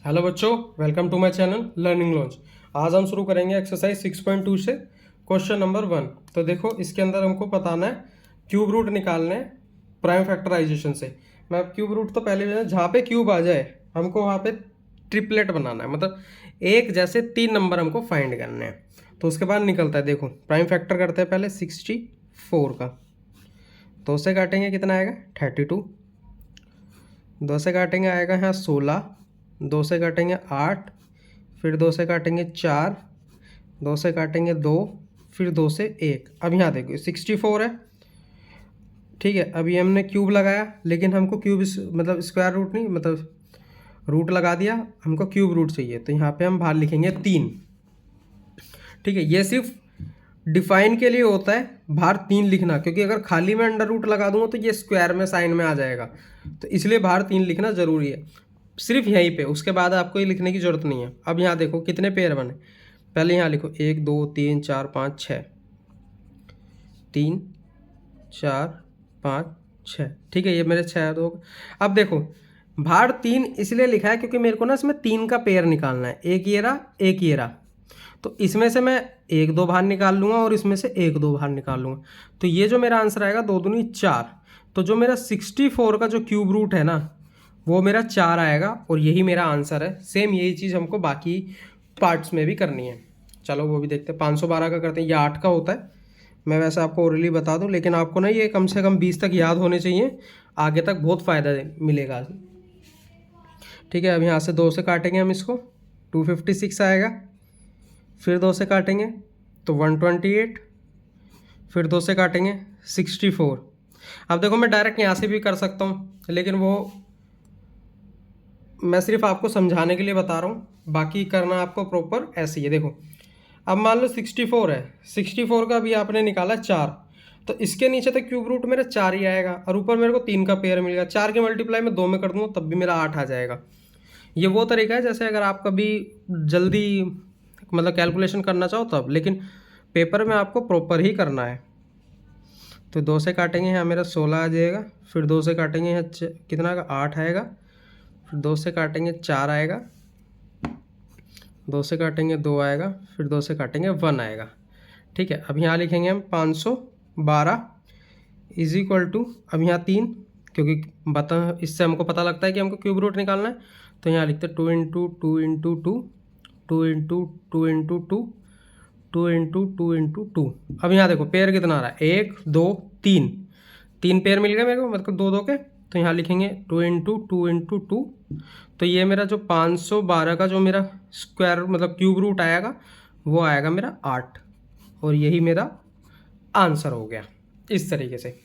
Hello बच्चों, welcome to my channel learning launch. आज हम शुरू करेंगे एक्सरसाइज 6.2 से क्वेश्चन नंबर 1। तो देखो, इसके अंदर हमको बताना है क्यूब रूट निकालने हैं प्राइम फैक्टराइजेशन से। मैं अब क्यूब रूट तो पहले जहाँ पे क्यूब आ जाए हमको वहाँ पे ट्रिपलेट बनाना है, मतलब एक जैसे 3 नंबर हमको फाइंड करने हैं। तो उसके बाद निकलता है, देखो प्राइम फैक्टर करते हैं पहले 64 का। 2 से काटेंगे कितना आएगा 32। 2 से काटेंगे आएगा यहाँ 16। 2 से काटेंगे 8, फिर 2 से काटेंगे 4, 2 से काटेंगे 2, फिर 2 से 1। अब यहाँ देखो 64 है, ठीक है। अभी हमने क्यूब लगाया, लेकिन हमको क्यूब मतलब स्क्वायर रूट नहीं, मतलब रूट लगा दिया, हमको क्यूब रूट चाहिए। तो यहाँ पे हम बाहर लिखेंगे 3, ठीक है। ये सिर्फ डिफाइन के लिए होता है बाहर 3 लिखना, क्योंकि अगर खाली मैं अंडर रूट लगा दूंगा तो ये स्क्वायर में साइन में आ जाएगा, तो इसलिए बाहर 3 लिखना जरूरी है सिर्फ यहीं पे। उसके बाद आपको ये लिखने की जरूरत नहीं है। अब यहाँ देखो कितने पेयर बने, पहले यहाँ लिखो 1 2 3 4 5 6, 3 4 5 6, ठीक है। ये मेरे 6 दो। अब देखो बाहर 3 इसलिए लिखा है क्योंकि मेरे को ना इसमें 3 का पेयर निकालना है, एक ये रहा एक ये रहा। तो इसमें से मैं 1 2 बाहर निकाल लूँगा और इसमें से 1 2 बाहर निकाल लूँगा। तो ये जो मेरा आंसर आएगा 2 दूनी 4। तो जो मेरा 64 का जो क्यूब रूट है ना, वो मेरा 4 आएगा और यही मेरा आंसर है। सेम यही चीज़ हमको बाकी पार्ट्स में भी करनी है। चलो वो भी देखते हैं। 512 का करते हैं, ये 8 का होता है। मैं वैसे आपको ओरली बता दूं, लेकिन आपको ना ये कम से कम 20 तक याद होने चाहिए, आगे तक बहुत फ़ायदा मिलेगा, ठीक है। अब यहाँ से 2 से काटेंगे हम इसको, 256 आएगा। फिर 2 से काटेंगे तो 128, फिर 2 से काटेंगे 64। अब देखो मैं डायरेक्ट यहाँ से भी कर सकता हूँ, लेकिन वो मैं सिर्फ आपको समझाने के लिए बता रहा हूँ, बाकी करना आपको प्रॉपर ऐसे ही है। देखो अब मान लो 64 है, 64 का भी आपने निकाला 4, तो इसके नीचे तक क्यूब रूट मेरा 4 ही आएगा और ऊपर मेरे को 3 का पेयर मिलेगा। 4 के मल्टीप्लाई में 2 में कर दूँगा तब भी मेरा 8 आ जाएगा। ये वो तरीका है जैसे अगर आप कभी जल्दी मतलब कैलकुलेशन करना चाहो तब, लेकिन पेपर में आपको प्रॉपर ही करना है। तो 2 से काटेंगे यहाँ मेरा 16 आ जाएगा, फिर 2 से काटेंगे यहाँ कितना का 8 आएगा, फिर 2 से काटेंगे 4 आएगा, 2 से काटेंगे 2 आएगा, फिर 2 से काटेंगे 1 आएगा, ठीक है। अब यहाँ लिखेंगे हम 512 इज इक्वल टू, अब यहाँ 3, क्योंकि इससे हमको पता लगता है कि हमको क्यूब रूट निकालना है। तो यहाँ लिखते हैं 2 into 2 into 2, 2 into 2 into 2, 2 into 2 into 2। अब यहाँ देखो पेयर कितना आ रहा है, 1 2 3, 3 पेयर मिल गए मेरे को, मतलब 2 2 के। तो यहाँ लिखेंगे 2 इंटू 2 इंटू 2। तो ये मेरा जो 512 का जो मेरा स्क्वायर मतलब क्यूब रूट आएगा वो आएगा मेरा 8, और यही मेरा आंसर हो गया इस तरीके से।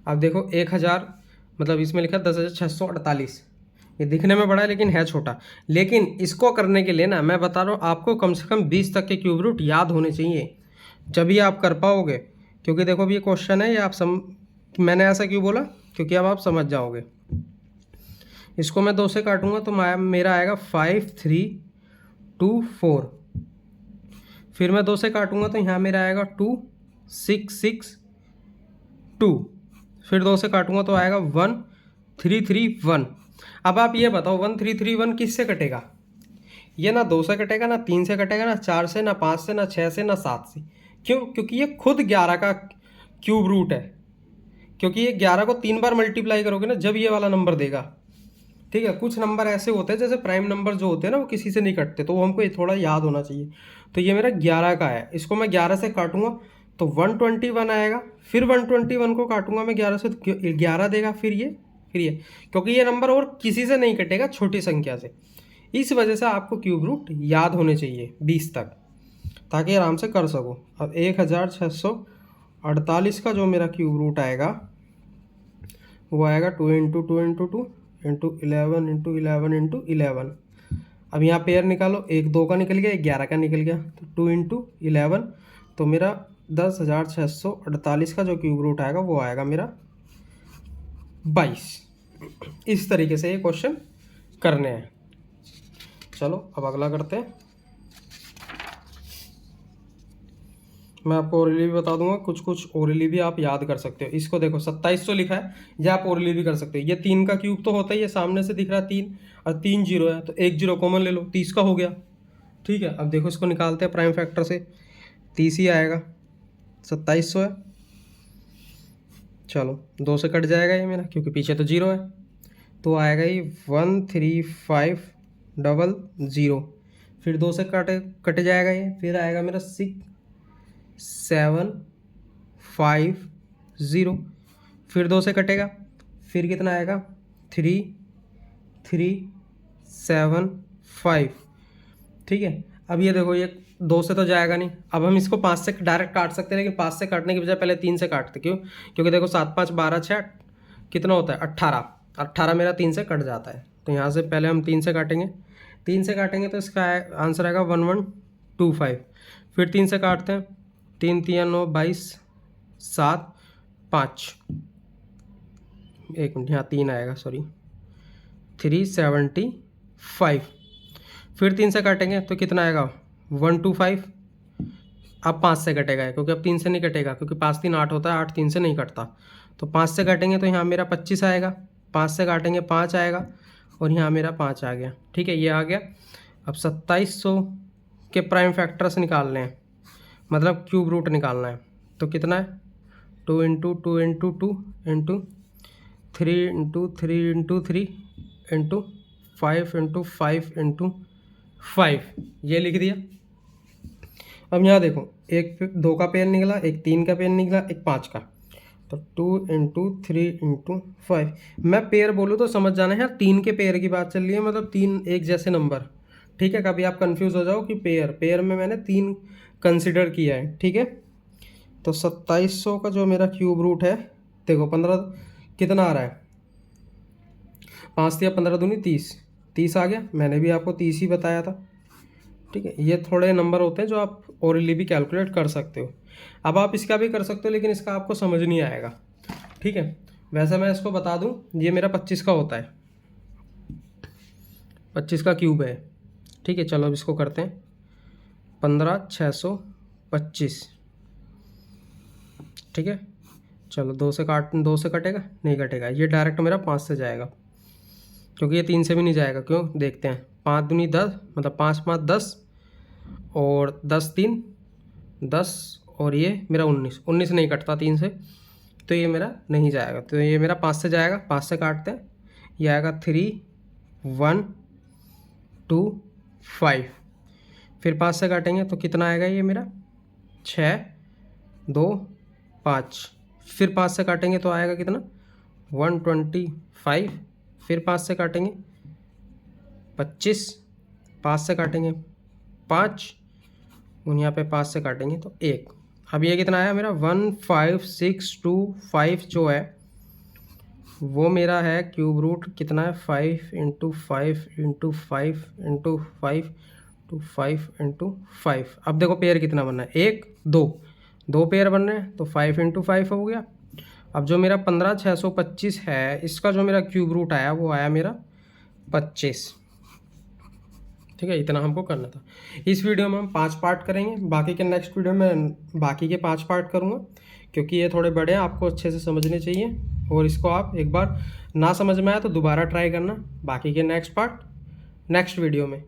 अब देखो 1000 मतलब इसमें लिखा 10,648। ये दिखने में बड़ा है लेकिन है छोटा। लेकिन इसको करने के लिए ना मैं बता रहा हूँ आपको कम से कम 20 तक के क्यूब रूट याद होने चाहिए, जब ही आप कर पाओगे। क्योंकि देखो अभी ये क्वेश्चन है, ये आप मैंने ऐसा क्यों बोला, क्योंकि अब आप समझ जाओगे। इसको मैं 2 से काटूंगा तो मेरा आएगा 5 3 2 4। फिर मैं 2 से काटूंगा तो यहाँ मेरा आएगा 2 6 6 2। फिर 2 से काटूंगा तो आएगा 1 3 3 1। अब आप ये बताओ 1 3 3 1 किससे कटेगा? ये ना 2 से कटेगा, ना 3 से कटेगा, ना 4 से, ना 5 से, ना 6 से, ना 7 से। क्यों? क्योंकि ये खुद 11 का क्यूब रूट है। क्योंकि ये 11 को 3 बार मल्टीप्लाई करोगे ना जब ये वाला नंबर देगा, ठीक है। कुछ नंबर ऐसे होते हैं जैसे प्राइम नंबर जो होते हैं ना वो किसी से नहीं कटते, तो वो हमको ये थोड़ा याद होना चाहिए। तो ये मेरा 11 का है, इसको मैं 11 से काटूंगा तो 121 आएगा। फिर 121 को काटूंगा मैं 11 से तो 11 देगा, फिर ये, क्योंकि ये नंबर और किसी से नहीं कटेगा छोटी संख्या से। इस वजह से आपको क्यूब रूट याद होने चाहिए 20 तक, ताकि आराम से कर सको। अब 1648 का जो मेरा क्यूब रूट आएगा वो आएगा 2 into 2 into 2 into 11 into 11 into 11। अब यहाँ पेयर निकालो, 1 2 का निकल गया, 11 का निकल गया, तो 2 इंटू 11। तो मेरा 10,648 का जो क्यूब रूट आएगा वो आएगा मेरा 22। इस तरीके से ये क्वेश्चन करने हैं। चलो अब अगला करते हैं। मैं आपको ओरली भी बता दूंगा, कुछ कुछ ओरली भी आप याद कर सकते हो। इसको देखो 2700 लिखा है, या आप ओरली भी कर सकते हो। ये 3 का क्यूब तो होता ही है, सामने से दिख रहा है 3 और 3 जीरो है, तो एक जीरो कॉमन ले लो, 30 का हो गया। ठीक है, अब देखो इसको निकालते हैं प्राइम फैक्टर से, 30 ही आएगा, 2700 है। चलो 2 से कट जाएगा ये मेरा, क्योंकि पीछे तो जीरो है, तो आएगा ये 13500। फिर 2 से कट जाएगा ये, फिर आएगा मेरा 6750। फिर 2 से कटेगा, फिर कितना आएगा 3375। ठीक है, अब ये देखो ये 2 से तो जाएगा नहीं, अब हम इसको 5 से डायरेक्ट काट सकते हैं, लेकिन 5 से काटने की बजाय पहले 3 से काटते। क्यों? क्योंकि देखो 7 5 12 6 कितना होता है 18, 18 मेरा 3 से कट जाता है। तो यहाँ से पहले हम 3 से काटेंगे, 3 से काटेंगे तो इसका आंसर आएगा 1125। फिर 3 से काटते हैं, 3 3 9 22 7 5, एक मिनट, यहाँ 3 आएगा, सॉरी, 375। फिर 3 से काटेंगे तो कितना आएगा 125। अब 5 से कटेगा, क्योंकि अब 3 से नहीं कटेगा, क्योंकि 5 3 8 होता है, 8 3 से नहीं कटता। तो 5 से काटेंगे तो यहाँ मेरा 25 आएगा, 5 से काटेंगे 5 आएगा, और यहाँ मेरा 5 आ गया। ठीक है, ये आ गया। अब 2700 के प्राइम फैक्टर्स निकालने हैं, मतलब क्यूब रूट निकालना है। तो कितना है 2 into 2 into 2 into 3 into 3 into 3 into 5 into 5 into 5, ये लिख दिया। अब यहाँ देखो, एक 2 का पेयर निकला, एक 3 का पेयर निकला, एक 5 का, तो 2 इंटू 3 इंटू 5। मैं पेयर बोलूँ तो समझ जाना है यार, 3 के पेयर की बात चल रही है, मतलब 3 एक जैसे नंबर। ठीक है, कभी आप कंफ्यूज हो जाओ कि पेयर में मैंने 3 कंसिडर किया है। ठीक है, तो 2700 का जो मेरा क्यूब रूट है, देखो 15 कितना आ रहा है, 5 या 15 दूनी 30, 30 आ गया। मैंने भी आपको 30 ही बताया था। ठीक है, ये थोड़े नंबर होते हैं जो आप ओरली भी कैलकुलेट कर सकते हो। अब आप इसका भी कर सकते हो, लेकिन इसका आपको समझ नहीं आएगा। ठीक है, वैसे मैं इसको बता दूं, ये मेरा 25 का होता है, 25 का क्यूब है। ठीक है, चलो अब इसको करते हैं 15625। ठीक है, चलो 2 से कटेगा नहीं कटेगा, ये डायरेक्ट मेरा 5 से जाएगा, क्योंकि ये 3 से भी नहीं जाएगा। क्यों? देखते हैं, 5 दूनी 10, मतलब 5 5 10, और 10 3 10, और ये मेरा 19, 19 नहीं कटता 3 से, तो ये मेरा नहीं जाएगा। तो ये मेरा 5 से जाएगा, 5 से काटते हैं, ये आएगा 3125। फिर 5 से काटेंगे तो कितना आएगा ये मेरा 6 2 5। फिर 5 से काटेंगे तो आएगा कितना 125। फिर 5 से काटेंगे 25, 5 से काटेंगे 5, और यहाँ पे 5 से काटेंगे तो 1। अब ये कितना आया मेरा 15625 जो है वो मेरा है क्यूब रूट कितना है 5 into 5 into 5 into 5 to 5 into 5। अब देखो पेयर कितना बनना है, 1 2 पेयर बन रहे हैं, तो 5 इंटू 5 हो गया। अब जो मेरा 15625 है, इसका जो मेरा क्यूब रूट आया वो आया मेरा 25। ठीक है, इतना हमको करना था। इस वीडियो में हम 5 पार्ट करेंगे, बाकी के नेक्स्ट वीडियो में बाकी के 5 पार्ट करूँगा, क्योंकि ये थोड़े बड़े हैं, आपको अच्छे से समझने चाहिए। और इसको आप एक बार ना समझ में आया तो दोबारा ट्राई करना, बाकी के नेक्स्ट पार्ट नेक्स्ट वीडियो में।